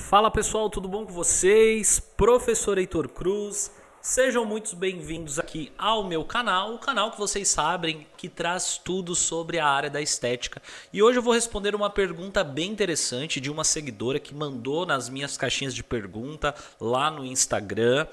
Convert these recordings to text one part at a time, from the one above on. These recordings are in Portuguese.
Fala pessoal, tudo bom com vocês? Professor Heitor Cruz, sejam muito bem-vindos aqui ao meu canal, o canal que vocês sabem que traz tudo sobre a área da estética. E hoje eu vou responder uma pergunta bem interessante de uma seguidora que mandou nas minhas caixinhas de pergunta lá no Instagram,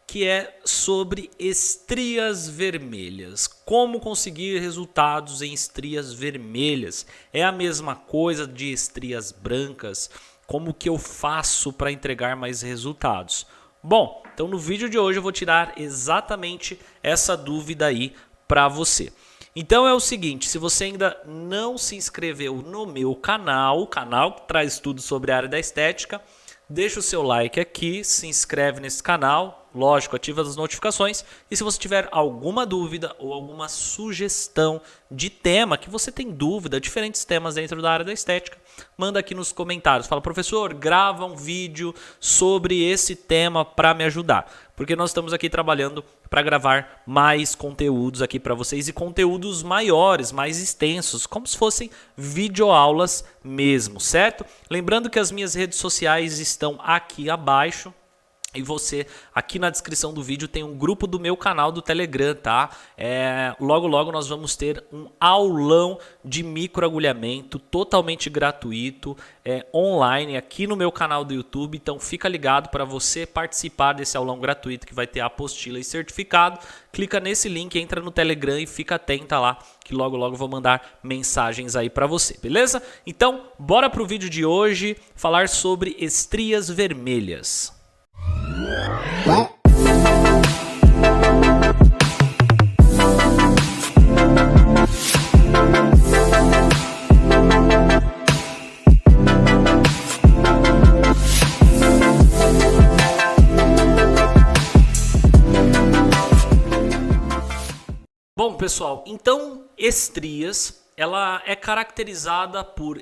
que é sobre estrias vermelhas. Como conseguir resultados em estrias vermelhas? É a mesma coisa de estrias brancas? Como que eu faço para entregar mais resultados? Bom, então no vídeo de hoje eu vou tirar exatamente essa dúvida aí para você. Então é o seguinte, se você ainda não se inscreveu no meu canal, o canal que traz tudo sobre a área da estética, deixa o seu like aqui, se inscreve nesse canal, lógico, ativa as notificações. E se você tiver alguma dúvida ou alguma sugestão de tema, que você tem dúvida, diferentes temas dentro da área da estética, manda aqui nos comentários. Fala, professor, grava um vídeo sobre esse tema para me ajudar. Porque nós estamos aqui trabalhando para gravar mais conteúdos aqui para vocês e conteúdos maiores, mais extensos, como se fossem videoaulas mesmo, certo? Lembrando que as minhas redes sociais estão aqui abaixo. E você, aqui na descrição do vídeo, tem um grupo do meu canal do Telegram, tá? Logo nós vamos ter um aulão de microagulhamento totalmente gratuito, online, aqui no meu canal do YouTube. Então fica ligado para você participar desse aulão gratuito que vai ter a apostila e certificado. Clica nesse link, entra no Telegram e fica atenta lá, que logo eu vou mandar mensagens aí para você, beleza? Então, bora pro vídeo de hoje falar sobre estrias vermelhas. Bom, pessoal, então estrias, ela é caracterizada por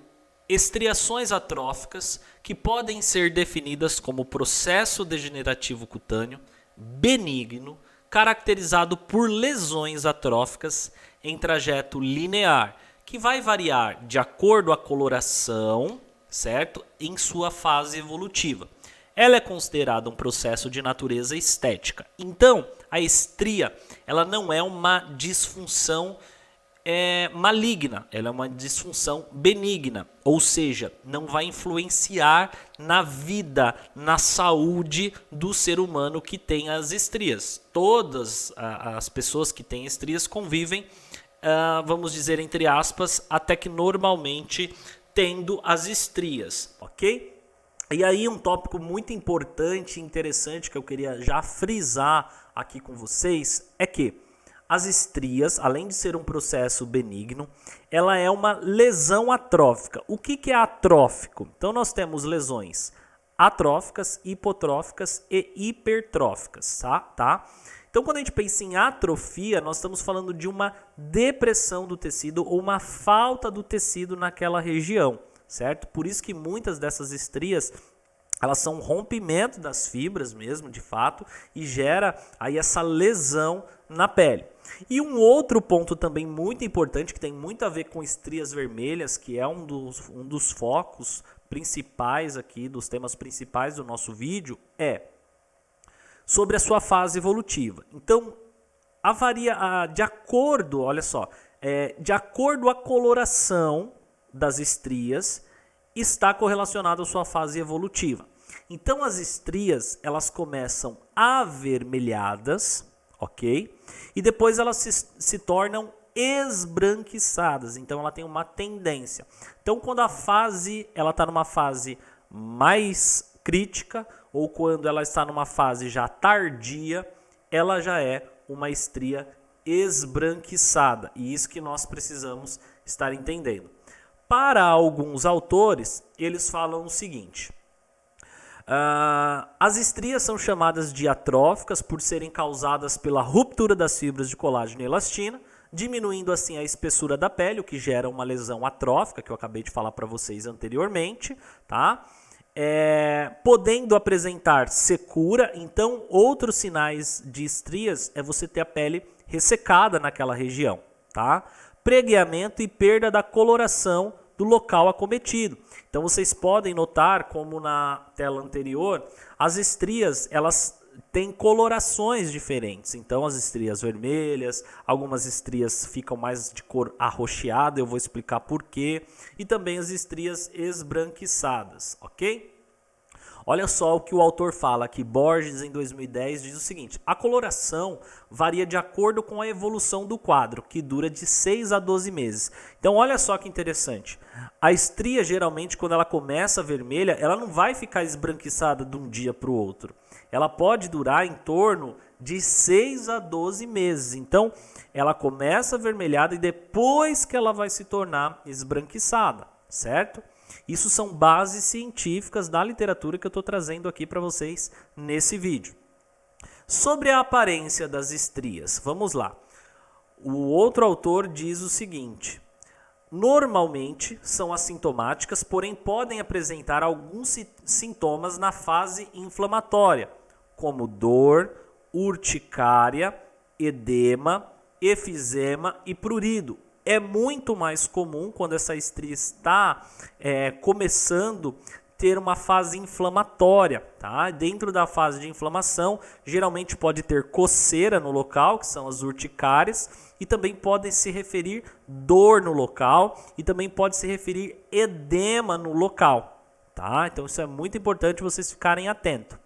estriações atróficas que podem ser definidas como processo degenerativo cutâneo benigno, caracterizado por lesões atróficas em trajeto linear, que vai variar de acordo com a coloração, certo? Em sua fase evolutiva. Ela é considerada um processo de natureza estética. Então, a estria, ela não é uma disfunção maligna, ela é uma disfunção benigna, ou seja, não vai influenciar na vida, na saúde do ser humano que tem as estrias. Todas as pessoas que têm estrias convivem, vamos dizer entre aspas, até que normalmente tendo as estrias, ok? E aí um tópico muito importante e interessante que eu queria já frisar aqui com vocês é que as estrias, além de ser um processo benigno, ela é uma lesão atrófica. O que é atrófico? Então nós temos lesões atróficas, hipotróficas e hipertróficas, tá? Então quando a gente pensa em atrofia, nós estamos falando de uma depressão do tecido ou uma falta do tecido naquela região, certo? Por isso que muitas dessas estrias, elas são um rompimento das fibras mesmo, de fato, e gera aí essa lesão na pele. E um outro ponto também muito importante, que tem muito a ver com estrias vermelhas, que é um dos focos principais aqui, dos temas principais do nosso vídeo, é sobre a sua fase evolutiva. Então, de acordo, olha só, de acordo à coloração das estrias, está correlacionado à sua fase evolutiva. Então as estrias, elas começam avermelhadas, ok? E depois elas se tornam esbranquiçadas, então ela tem uma tendência. Então quando ela está numa fase mais crítica, ou quando ela está numa fase já tardia, ela já é uma estria esbranquiçada. E isso que nós precisamos estar entendendo. Para alguns autores, eles falam o seguinte: as estrias são chamadas de atróficas por serem causadas pela ruptura das fibras de colágeno e elastina, diminuindo assim a espessura da pele, o que gera uma lesão atrófica, que eu acabei de falar para vocês anteriormente, tá? Podendo apresentar secura. Então, outros sinais de estrias é você ter a pele ressecada naquela região, tá? Pregueamento e perda da coloração do local acometido. Então vocês podem notar como na tela anterior, as estrias elas têm colorações diferentes. Então as estrias vermelhas, algumas estrias ficam mais de cor arroxeada, eu vou explicar por quê, e também as estrias esbranquiçadas, ok? Olha só o que o autor fala aqui, Borges, em 2010, diz o seguinte: a coloração varia de acordo com a evolução do quadro, que dura de 6 a 12 meses. Então olha só que interessante, a estria geralmente quando ela começa vermelha, ela não vai ficar esbranquiçada de um dia para o outro. Ela pode durar em torno de 6 a 12 meses. Então ela começa avermelhada e depois que ela vai se tornar esbranquiçada, certo? Isso são bases científicas da literatura que eu estou trazendo aqui para vocês nesse vídeo. Sobre a aparência das estrias, vamos lá. O outro autor diz o seguinte: normalmente são assintomáticas, porém podem apresentar alguns sintomas na fase inflamatória, como dor, urticária, edema, efizema e prurido. É muito mais comum quando essa estria está começando a ter uma fase inflamatória, tá? Dentro da fase de inflamação, geralmente pode ter coceira no local, que são as urticárias, e também pode se referir dor no local, e também pode se referir edema no local, tá? Então isso é muito importante vocês ficarem atentos.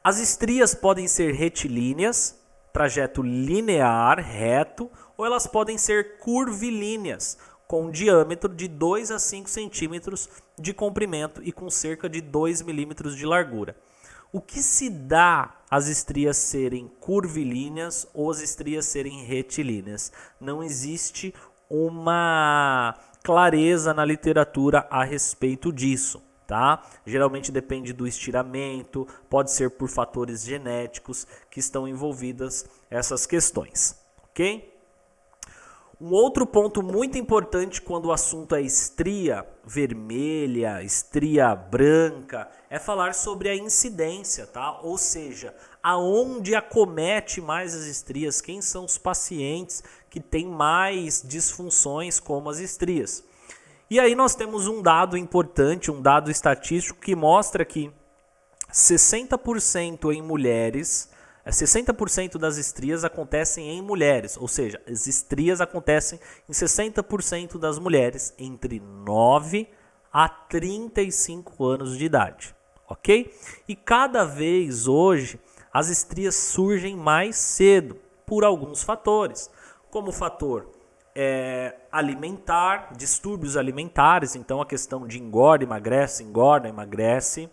As estrias podem ser retilíneas, trajeto linear, reto, ou elas podem ser curvilíneas, com um diâmetro de 2 a 5 centímetros de comprimento e com cerca de 2 milímetros de largura. O que se dá as estrias serem curvilíneas ou as estrias serem retilíneas? Não existe uma clareza na literatura a respeito disso. Tá? Geralmente depende do estiramento, pode ser por fatores genéticos que estão envolvidas essas questões, ok? Um outro ponto muito importante quando o assunto é estria vermelha, estria branca, é falar sobre a incidência, tá? Ou seja, aonde acomete mais as estrias, quem são os pacientes que têm mais disfunções como as estrias. E aí nós temos um dado importante, um dado estatístico que mostra que 60% em mulheres, 60% das estrias acontecem em mulheres, ou seja, as estrias acontecem em 60% das mulheres entre 9 a 35 anos de idade, ok? E cada vez hoje as estrias surgem mais cedo por alguns fatores, como o fator alimentar, distúrbios alimentares, então a questão de engorda, emagrece.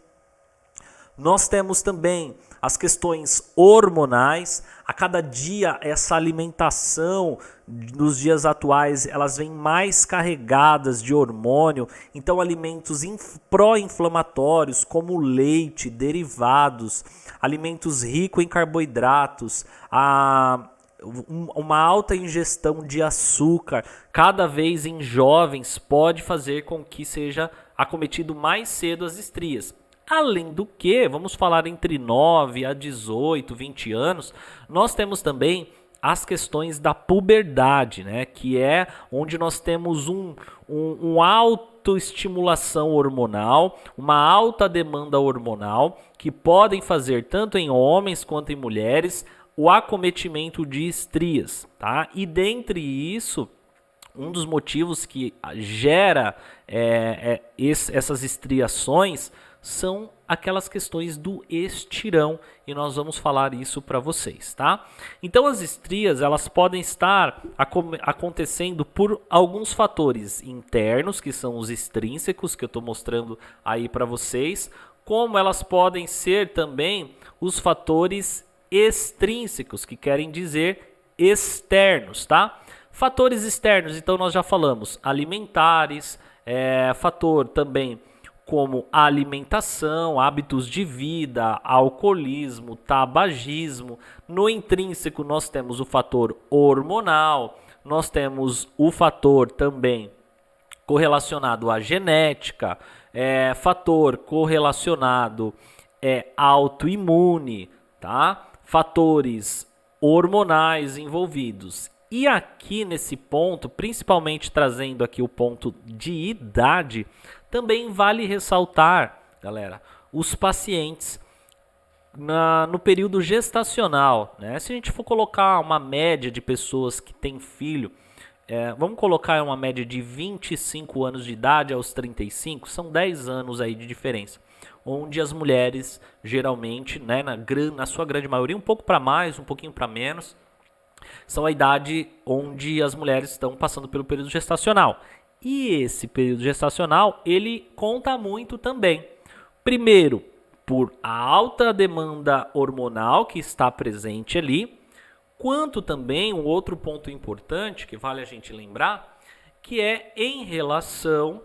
Nós temos também as questões hormonais. A cada dia essa alimentação nos dias atuais, elas vêm mais carregadas de hormônio, então alimentos pró-inflamatórios como leite, derivados, alimentos ricos em carboidratos, uma alta ingestão de açúcar, cada vez em jovens, pode fazer com que seja acometido mais cedo as estrias. Além do que, vamos falar entre 9 a 18, 20 anos, nós temos também as questões da puberdade, né? Que é onde nós temos uma autoestimulação hormonal, uma alta demanda hormonal, que podem fazer tanto em homens quanto em mulheres o acometimento de estrias, tá? E dentre isso, um dos motivos que gera essas estriações são aquelas questões do estirão, e nós vamos falar isso para vocês, tá? Então as estrias, elas podem estar acontecendo por alguns fatores internos, que são os extrínsecos, que eu estou mostrando aí para vocês, como elas podem ser também os fatores extrínsecos, que querem dizer externos, tá? Fatores externos, então nós já falamos, alimentares, fator também como alimentação, hábitos de vida, alcoolismo, tabagismo. No intrínseco nós temos o fator hormonal, nós temos o fator também correlacionado à genética, fator correlacionado autoimune, tá? Fatores hormonais envolvidos E aqui nesse ponto, principalmente trazendo aqui o ponto de idade, também vale ressaltar, galera, os pacientes no período gestacional, né? Se a gente for colocar uma média de pessoas que têm filho, vamos colocar uma média de 25 anos de idade aos 35, são 10 anos aí de diferença. Onde as mulheres, geralmente, né, na sua grande maioria, um pouco para mais, um pouquinho para menos, são a idade onde as mulheres estão passando pelo período gestacional. E esse período gestacional, ele conta muito também. Primeiro, por a alta demanda hormonal que está presente ali, quanto também um outro ponto importante que vale a gente lembrar, que é em relação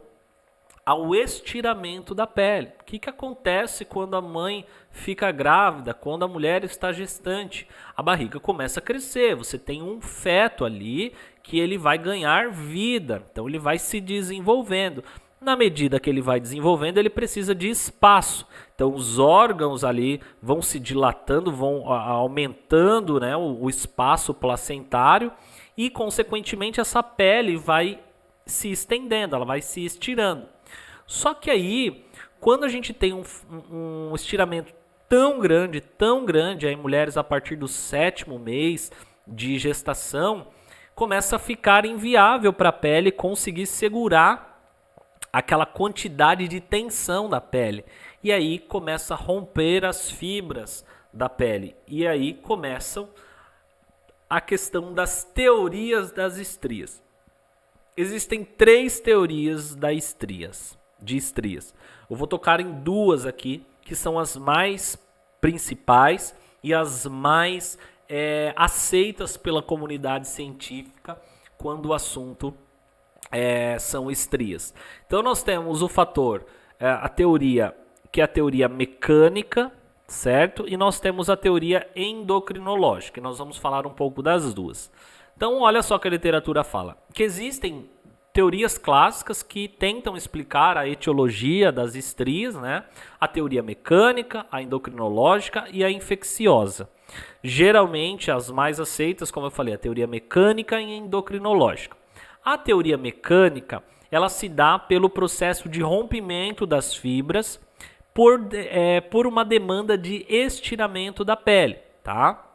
ao estiramento da pele. O que acontece quando a mãe fica grávida, quando a mulher está gestante? A barriga começa a crescer, você tem um feto ali que ele vai ganhar vida, então ele vai se desenvolvendo. Na medida que ele vai desenvolvendo, ele precisa de espaço. Então os órgãos ali vão se dilatando, vão aumentando, né, o espaço placentário e, consequentemente, essa pele vai se estendendo, ela vai se estirando. Só que aí, quando a gente tem um estiramento tão grande, aí mulheres a partir do 7º mês de gestação, começa a ficar inviável para a pele conseguir segurar aquela quantidade de tensão da pele. E aí começa a romper as fibras da pele. E aí começam a questão das teorias das estrias. Existem 3 teorias de estrias. Eu vou tocar em 2 aqui, que são as mais principais e as mais aceitas pela comunidade científica quando o assunto são estrias. Então nós temos o fator, a teoria, que é a teoria mecânica, certo? E nós temos a teoria endocrinológica, e nós vamos falar um pouco das duas. Então olha só que a literatura fala, que existem teorias clássicas que tentam explicar a etiologia das estrias, né? A teoria mecânica, a endocrinológica e a infecciosa. Geralmente as mais aceitas, como eu falei, a teoria mecânica e a endocrinológica. A teoria mecânica, ela se dá pelo processo de rompimento das fibras por uma demanda de estiramento da pele, tá?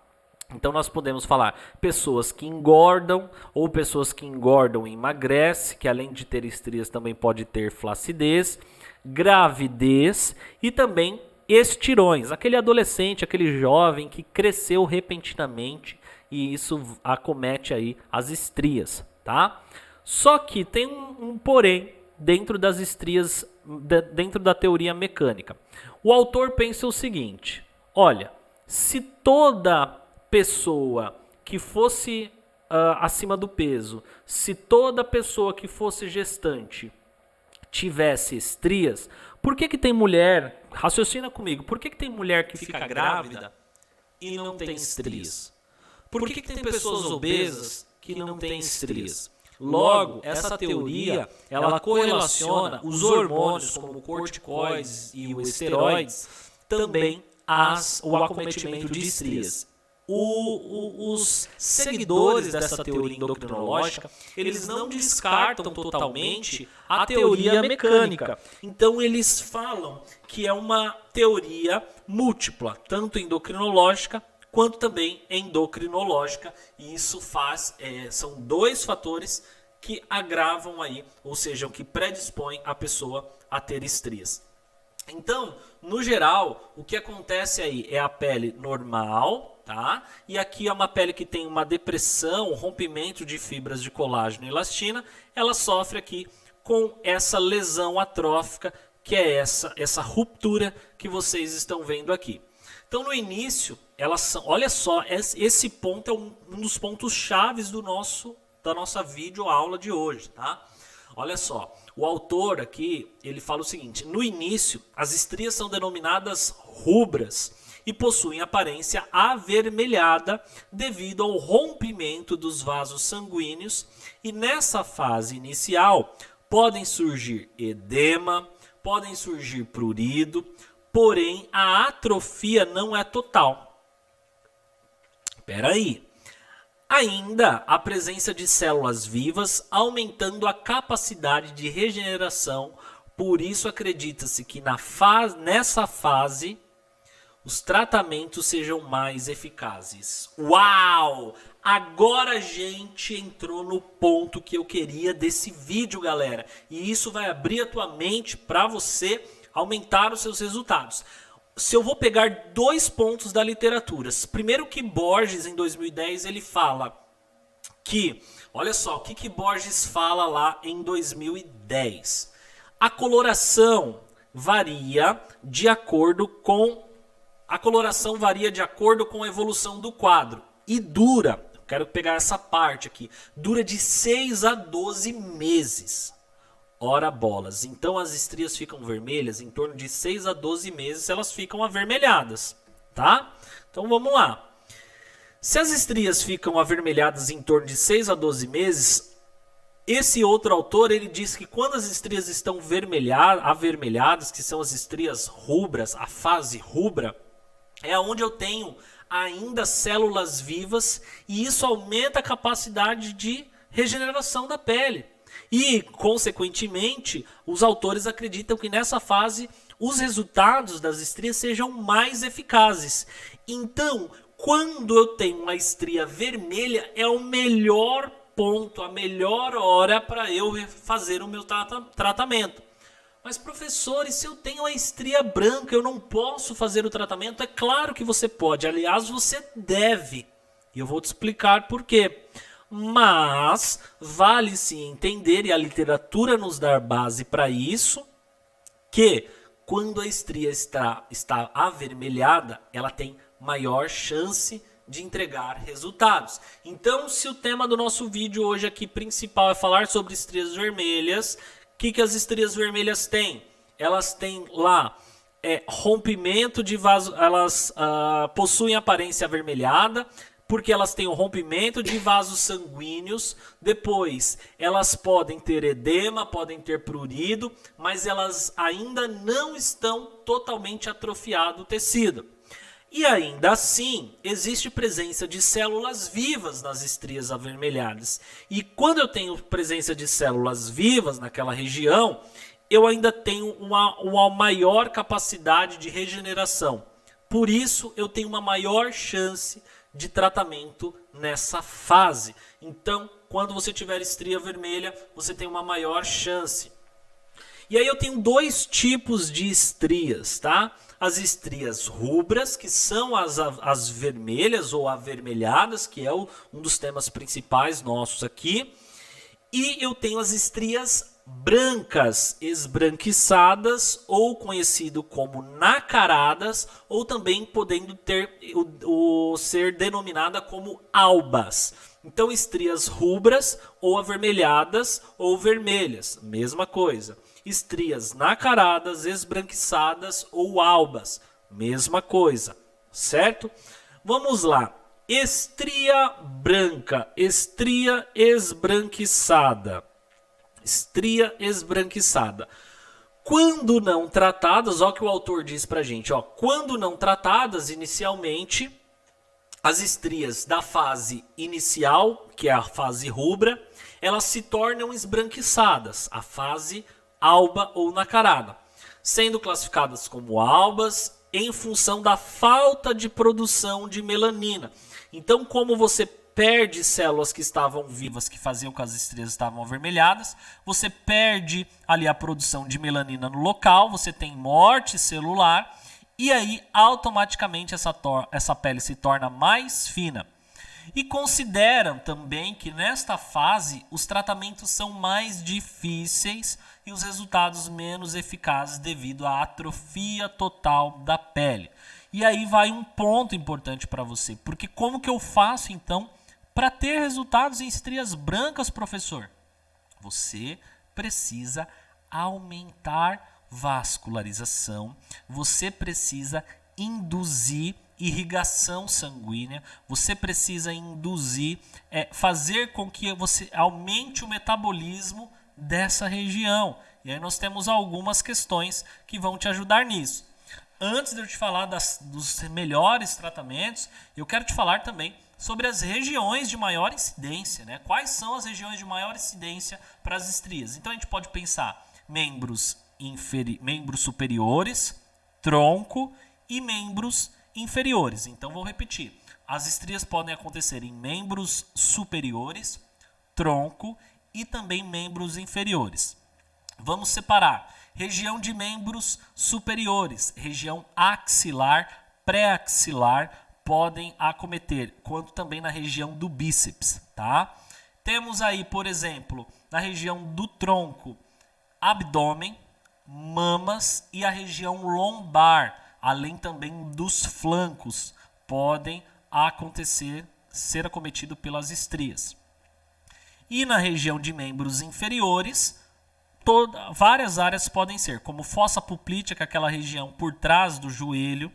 Então nós podemos falar pessoas que engordam ou pessoas que engordam e emagrecem, que além de ter estrias também pode ter flacidez, gravidez e também estirões. Aquele adolescente, aquele jovem que cresceu repentinamente e isso acomete aí as estrias, tá? Só que tem um porém dentro das estrias, dentro da teoria mecânica. O autor pensa o seguinte, olha, se toda pessoa que fosse acima do peso, se toda pessoa que fosse gestante tivesse estrias, por que tem mulher, raciocina comigo, por que tem mulher que fica grávida e não tem estrias? Por que tem pessoas obesas que não têm estrias? Logo, essa teoria, ela correlaciona os hormônios como o corticoides e os esteroides também o acometimento de estrias. Os seguidores dessa teoria endocrinológica, eles não descartam totalmente a teoria mecânica. Então eles falam que é uma teoria múltipla, tanto endocrinológica quanto também endocrinológica. E isso são 2 fatores que agravam aí, ou seja, que predispõem a pessoa a ter estrias. Então, no geral, o que acontece aí é a pele normal, tá? E aqui é uma pele que tem uma depressão, rompimento de fibras de colágeno e elastina, ela sofre aqui com essa lesão atrófica, que é essa ruptura que vocês estão vendo aqui. Então, no início, olha só, esse ponto é um dos pontos chaves da nossa videoaula de hoje, tá? Olha só, o autor aqui, ele fala o seguinte, no início, as estrias são denominadas rubras e possuem aparência avermelhada devido ao rompimento dos vasos sanguíneos e nessa fase inicial podem surgir edema, podem surgir prurido, porém a atrofia não é total. Espera aí. Ainda a presença de células vivas, aumentando a capacidade de regeneração. Por isso acredita-se que nessa fase os tratamentos sejam mais eficazes. Uau! Agora a gente entrou no ponto que eu queria desse vídeo, galera. E isso vai abrir a tua mente para você aumentar os seus resultados. Se eu vou pegar 2 pontos da literatura. Primeiro que Borges, em 2010, ele fala que... Olha só, o que Borges fala lá em 2010? A coloração varia de acordo com a evolução do quadro. E dura, quero pegar essa parte aqui, dura de 6 a 12 meses. Ora bolas, então as estrias ficam vermelhas em torno de 6 a 12 meses, elas ficam avermelhadas, tá? Então vamos lá. Se as estrias ficam avermelhadas em torno de 6 a 12 meses, esse outro autor ele diz que quando as estrias estão avermelhadas, que são as estrias rubras, a fase rubra, é onde eu tenho ainda células vivas e isso aumenta a capacidade de regeneração da pele. E, consequentemente, os autores acreditam que nessa fase os resultados das estrias sejam mais eficazes. Então, quando eu tenho uma estria vermelha, é o melhor ponto, a melhor hora para eu fazer o meu tratamento. Mas, professor, e se eu tenho a estria branca, eu não posso fazer o tratamento? É claro que você pode, aliás, você deve. E eu vou te explicar por quê. Mas vale sim entender, e a literatura nos dá base para isso, que quando a estria está avermelhada, ela tem maior chance de entregar resultados. Então, se o tema do nosso vídeo hoje aqui principal é falar sobre estrias vermelhas, o que as estrias vermelhas têm? Elas têm lá rompimento de vaso, elas possuem aparência avermelhada, porque elas têm o rompimento de vasos sanguíneos. Depois, elas podem ter edema, podem ter prurido, mas elas ainda não estão totalmente atrofiado o tecido. E ainda assim, existe presença de células vivas nas estrias avermelhadas. E quando eu tenho presença de células vivas naquela região, eu ainda tenho uma maior capacidade de regeneração. Por isso, eu tenho uma maior chance de tratamento nessa fase. Então, quando você tiver estria vermelha, você tem uma maior chance. E aí eu tenho 2 tipos de estrias, tá? As estrias rubras, que são as vermelhas ou avermelhadas, que é um dos temas principais nossos aqui. E eu tenho as estrias brancas, esbranquiçadas, ou conhecido como nacaradas, ou também podendo ser denominada como albas. Então, estrias rubras, ou avermelhadas, ou vermelhas, mesma coisa. Estrias nacaradas, esbranquiçadas ou albas, mesma coisa, certo? Vamos lá. Estria branca, estria esbranquiçada. Estria esbranquiçada. Quando não tratadas, ó, que o autor diz pra gente, ó, quando não tratadas inicialmente, as estrias da fase inicial, que é a fase rubra, elas se tornam esbranquiçadas, a fase alba ou nacarada, sendo classificadas como albas em função da falta de produção de melanina. Então, como você perde células que estavam vivas, que faziam com que as estrias estavam avermelhadas, você perde ali a produção de melanina no local, você tem morte celular, e aí automaticamente essa pele se torna mais fina. E consideram também que nesta fase os tratamentos são mais difíceis e os resultados menos eficazes devido à atrofia total da pele. E aí vai um ponto importante para você, porque como que eu faço então para ter resultados em estrias brancas, professor? Você precisa aumentar vascularização, você precisa induzir irrigação sanguínea, você precisa induzir, fazer com que você aumente o metabolismo dessa região. E aí nós temos algumas questões que vão te ajudar nisso. Antes de eu te falar dos melhores tratamentos, eu quero te falar também sobre as regiões de maior incidência, né? Quais são as regiões de maior incidência para as estrias? Então a gente pode pensar membros superiores, tronco e membros inferiores. Então vou repetir. As estrias podem acontecer em membros superiores, tronco e também membros inferiores. Vamos separar. Região de membros superiores, região axilar, pré-axilar, podem acometer, quanto também na região do bíceps, tá? Temos aí, por exemplo, na região do tronco, abdômen, mamas e a região lombar, além também dos flancos, podem ser acometido pelas estrias. E na região de membros inferiores, várias áreas podem ser, como fossa poplítea, que é aquela região por trás do joelho.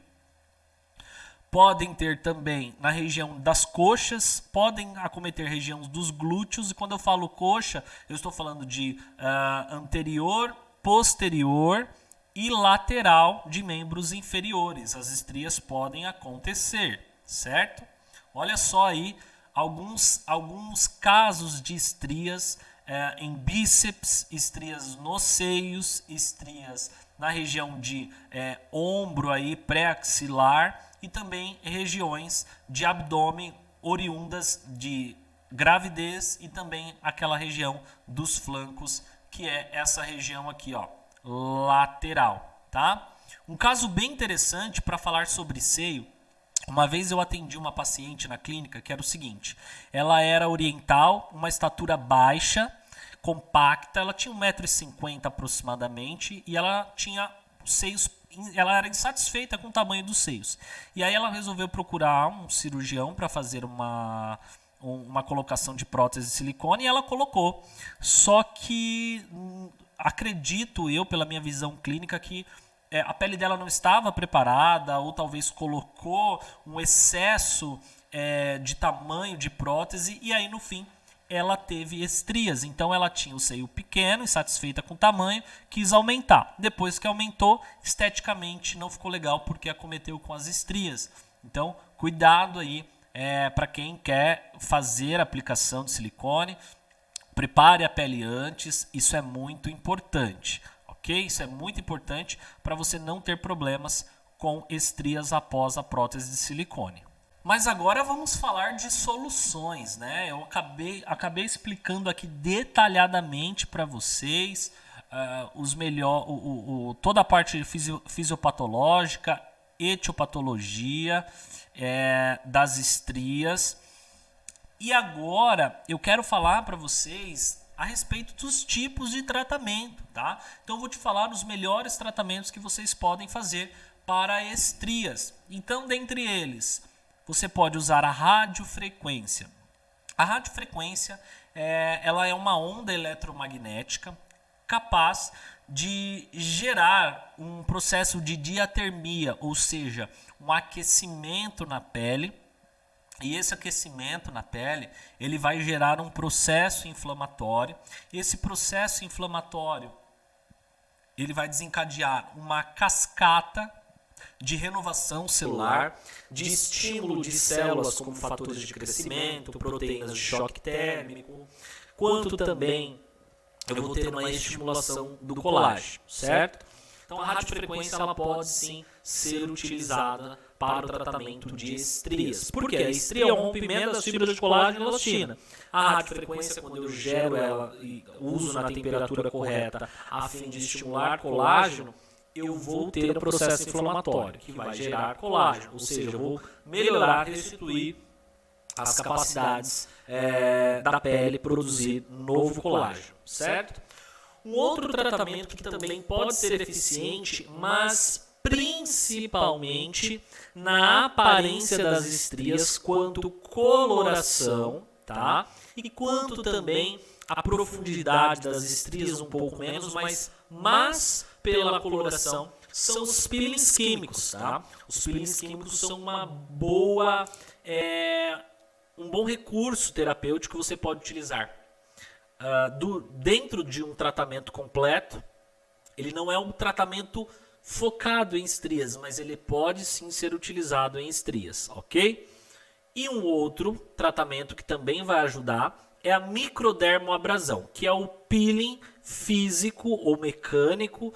Podem ter também na região das coxas, podem acometer região dos glúteos. E quando eu falo coxa, eu estou falando de anterior, posterior e lateral de membros inferiores. As estrias podem acontecer, certo? Olha só aí alguns casos de estrias em bíceps, estrias nos seios, estrias na região de ombro aí, pré-axilar e também regiões de abdômen oriundas de gravidez e também aquela região dos flancos, que é essa região aqui, ó, lateral, tá? Um caso bem interessante para falar sobre seio. Uma vez eu atendi uma paciente na clínica que era o seguinte: ela era oriental, uma estatura baixa, compacta, ela tinha 1,50 m aproximadamente e ela tinha seios, ela era insatisfeita com o tamanho dos seios. E aí ela resolveu procurar um cirurgião para fazer uma colocação de prótese de silicone e ela colocou. Só que acredito eu, pela minha visão clínica, que a pele dela não estava preparada ou talvez colocou um excesso de tamanho de prótese e aí no fim ela teve estrias. Então ela tinha o seio pequeno, insatisfeita com o tamanho, quis aumentar. Depois que aumentou, esteticamente não ficou legal porque acometeu com as estrias. Então cuidado aí para quem quer fazer a aplicação de silicone. Prepare a pele antes, isso é muito importante. Okay? Isso é muito importante para você não ter problemas com estrias após a prótese de silicone. Mas agora vamos falar de soluções, né? Eu acabei explicando aqui detalhadamente para vocês toda a parte fisiopatológica, etiopatologia das estrias. E agora eu quero falar para vocês a respeito dos tipos de tratamento, tá? Então eu vou te falar os melhores tratamentos que vocês podem fazer para estrias. Então, dentre eles, você pode usar a radiofrequência. A radiofrequência ela é uma onda eletromagnética capaz de gerar um processo de diatermia, ou seja, um aquecimento na pele. E esse aquecimento na pele, ele vai gerar um processo inflamatório. Esse processo inflamatório, ele vai desencadear uma cascata de renovação celular, de estímulo de células como fatores de crescimento, proteínas de choque térmico, quanto também eu vou ter uma estimulação do colágeno, certo? Então a radiofrequência ela pode sim ser utilizada para o tratamento de estrias. Porque a estria é um rompimento das fibras de colágeno e elastina. A radiofrequência, quando eu gero ela e uso na temperatura correta a fim de estimular colágeno, eu vou ter um processo inflamatório que vai gerar colágeno. Ou seja, eu vou melhorar, restituir as capacidades da pele produzir novo colágeno, certo? Um outro tratamento que também pode ser eficiente, mas principalmente na aparência das estrias, quanto coloração, tá? E quanto também a profundidade das estrias um pouco menos, mas pela coloração, são os peelings químicos, tá? Os peelings químicos são um bom recurso terapêutico que você pode utilizar. Dentro de um tratamento completo, ele não é um tratamento focado em estrias, mas ele pode sim ser utilizado em estrias, ok? E um outro tratamento que também vai ajudar é a microdermoabrasão, que é o peeling físico ou mecânico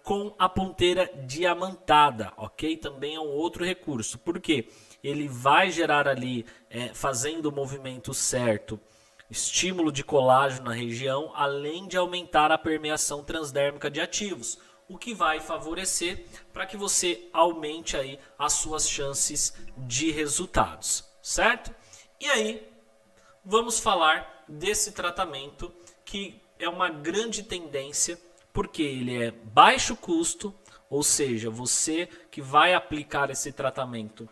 com a ponteira diamantada, ok? Também é um outro recurso, porque ele vai gerar ali, fazendo o movimento certo, estímulo de colágeno na região, além de aumentar a permeação transdérmica de ativos, o que vai favorecer para que você aumente aí as suas chances de resultados, certo? E aí, vamos falar desse tratamento que é uma grande tendência, porque ele é baixo custo, ou seja, você que vai aplicar esse tratamento,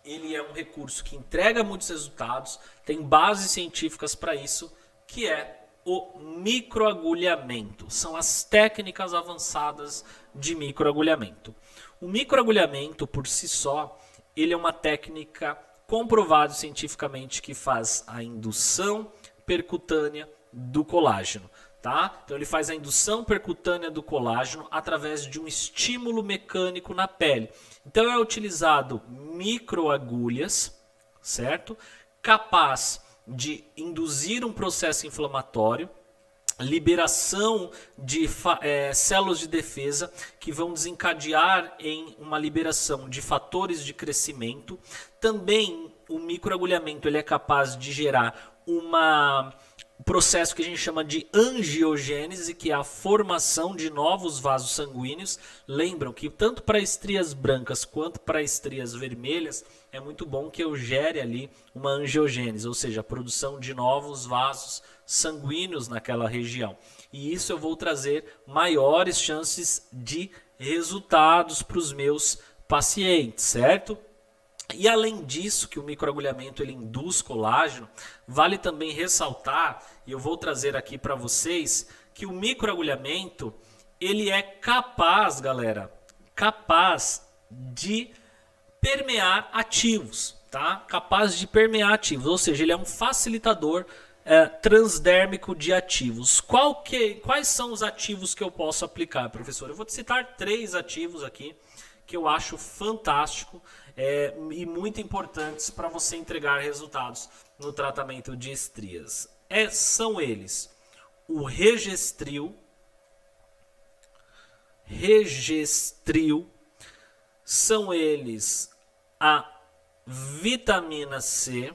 ele é um recurso que entrega muitos resultados, tem bases científicas para isso, que é o microagulhamento. São as técnicas avançadas de microagulhamento. O microagulhamento, por si só, ele é uma técnica comprovada cientificamente que faz a indução percutânea do colágeno. Tá? Então ele faz a indução percutânea do colágeno através de um estímulo mecânico na pele. Então é utilizado microagulhas, certo? Capaz de induzir um processo inflamatório, liberação de células de defesa que vão desencadear em uma liberação de fatores de crescimento. Também o microagulhamento ele é capaz de gerar um processo que a gente chama de angiogênese, que é a formação de novos vasos sanguíneos. Lembram que tanto para estrias brancas quanto para estrias vermelhas é muito bom que eu gere ali uma angiogênese, ou seja, a produção de novos vasos sanguíneos naquela região. E isso eu vou trazer maiores chances de resultados para os meus pacientes, certo? E além disso, que o microagulhamento ele induz colágeno, vale também ressaltar, e eu vou trazer aqui para vocês, que o microagulhamento ele é capaz, galera, capaz de permear ativos, tá? Capaz de permear ativos, ou seja, ele é um facilitador transdérmico de ativos. Quais são os ativos que eu posso aplicar, professor? Eu vou te citar 3 ativos aqui que eu acho fantástico e muito importantes para você entregar resultados no tratamento de estrias. São eles o Regestril, são eles a vitamina C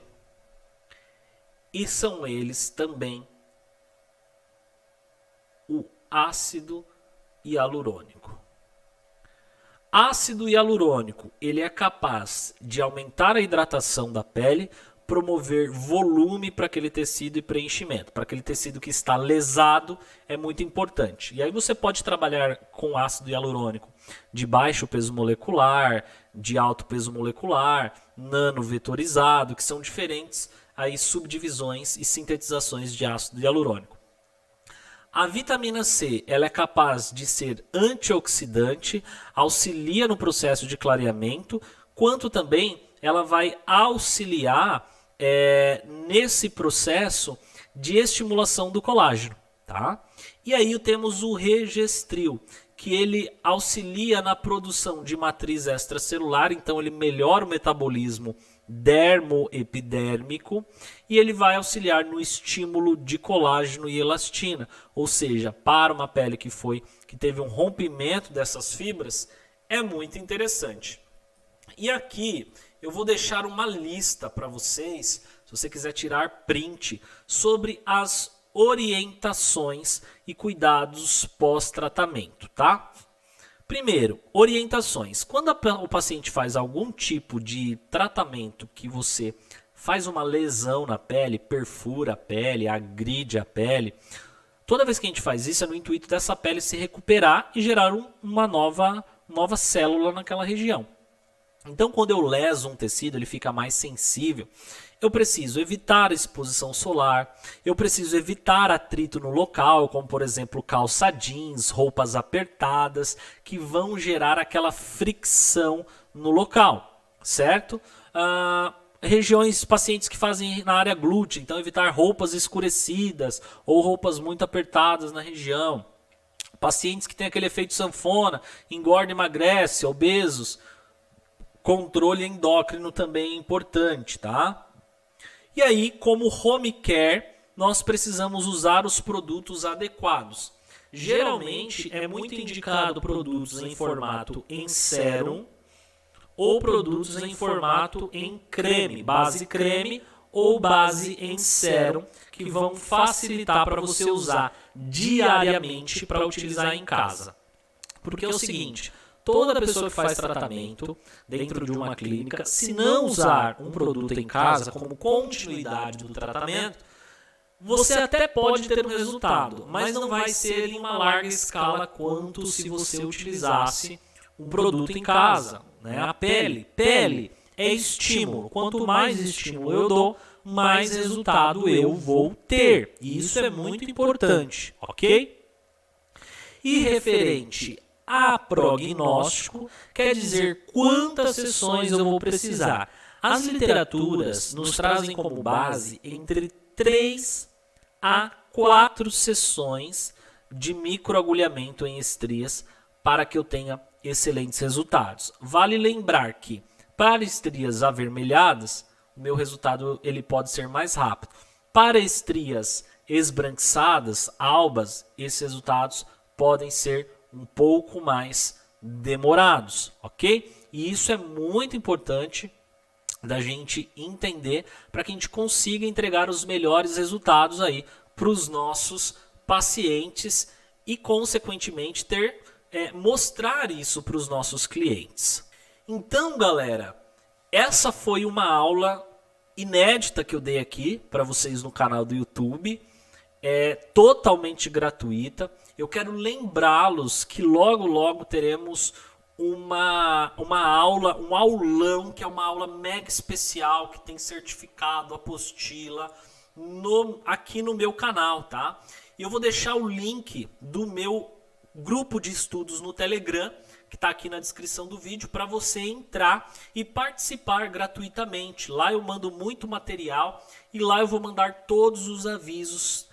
e são eles também o ácido hialurônico. Ácido hialurônico, ele é capaz de aumentar a hidratação da pele, promover volume para aquele tecido e preenchimento. Para aquele tecido que está lesado, é muito importante. E aí você pode trabalhar com ácido hialurônico de baixo peso molecular, de alto peso molecular, nanovetorizado, que são diferentes aí subdivisões e sintetizações de ácido hialurônico. A vitamina C ela é capaz de ser antioxidante, auxilia no processo de clareamento, quanto também ela vai auxiliar nesse processo de estimulação do colágeno. Tá? E aí temos o Regestril, que ele auxilia na produção de matriz extracelular, então ele melhora o metabolismo dermoepidérmico e ele vai auxiliar no estímulo de colágeno e elastina, ou seja, para uma pele que teve um rompimento dessas fibras, é muito interessante. E aqui eu vou deixar uma lista para vocês, se você quiser tirar print, sobre as orientações e cuidados pós-tratamento, tá? Primeiro, orientações. Quando o paciente faz algum tipo de tratamento que você faz uma lesão na pele, perfura a pele, agride a pele, toda vez que a gente faz isso é no intuito dessa pele se recuperar e gerar uma nova célula naquela região. Então, quando eu leso um tecido, ele fica mais sensível. Eu preciso evitar a exposição solar, eu preciso evitar atrito no local, como por exemplo calça jeans, roupas apertadas, que vão gerar aquela fricção no local, certo? Pacientes que fazem na área glútea, então evitar roupas escurecidas ou roupas muito apertadas na região. Pacientes que têm aquele efeito sanfona, engorda e emagrece, obesos, controle endócrino também é importante, tá? E aí, como home care, nós precisamos usar os produtos adequados. Geralmente é muito indicado produtos em formato em sérum ou produtos em formato em creme, base creme ou base em sérum, que vão facilitar para você usar diariamente para utilizar em casa. Porque é o seguinte, toda pessoa que faz tratamento dentro de uma clínica, se não usar um produto em casa como continuidade do tratamento, você até pode ter um resultado, mas não vai ser em uma larga escala quanto se você utilizasse um produto em casa. Né? A pele é estímulo. Quanto mais estímulo eu dou, mais resultado eu vou ter. E isso é muito importante, ok? E referente a prognóstico, quer dizer quantas sessões eu vou precisar. As literaturas nos trazem como base entre 3 a 4 sessões de microagulhamento em estrias para que eu tenha excelentes resultados. Vale lembrar que para estrias avermelhadas, o meu resultado ele pode ser mais rápido. Para estrias esbranquiçadas, albas, esses resultados podem ser um pouco mais demorados, ok? E isso é muito importante da gente entender para que a gente consiga entregar os melhores resultados aí para os nossos pacientes e, consequentemente, mostrar isso para os nossos clientes. Então, galera, essa foi uma aula inédita que eu dei aqui para vocês no canal do YouTube. É totalmente gratuita. Eu quero lembrá-los que logo teremos uma aula, um aulão, que é uma aula mega especial, que tem certificado, apostila, aqui no meu canal, tá? E eu vou deixar o link do meu grupo de estudos no Telegram, que está aqui na descrição do vídeo, para você entrar e participar gratuitamente. Lá eu mando muito material e lá eu vou mandar todos os avisos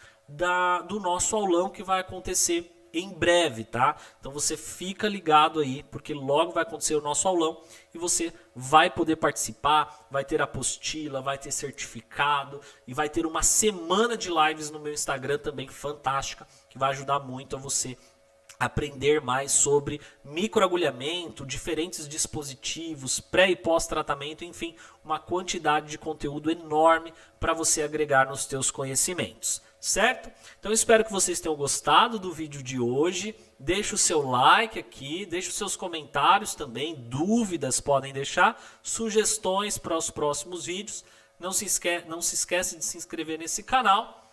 do nosso aulão que vai acontecer em breve, tá? Então você fica ligado aí, porque logo vai acontecer o nosso aulão e você vai poder participar, vai ter apostila, vai ter certificado e vai ter uma semana de lives no meu Instagram também fantástica, que vai ajudar muito a você aprender mais sobre microagulhamento, diferentes dispositivos, pré e pós-tratamento, enfim, uma quantidade de conteúdo enorme para você agregar nos teus conhecimentos. Certo? Então eu espero que vocês tenham gostado do vídeo de hoje. Deixe o seu like aqui, deixe os seus comentários também, dúvidas podem deixar, sugestões para os próximos vídeos. Não se esquece de se inscrever nesse canal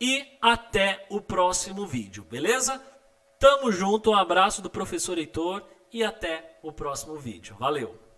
e até o próximo vídeo, beleza? Tamo junto, um abraço do professor Heitor e até o próximo vídeo. Valeu!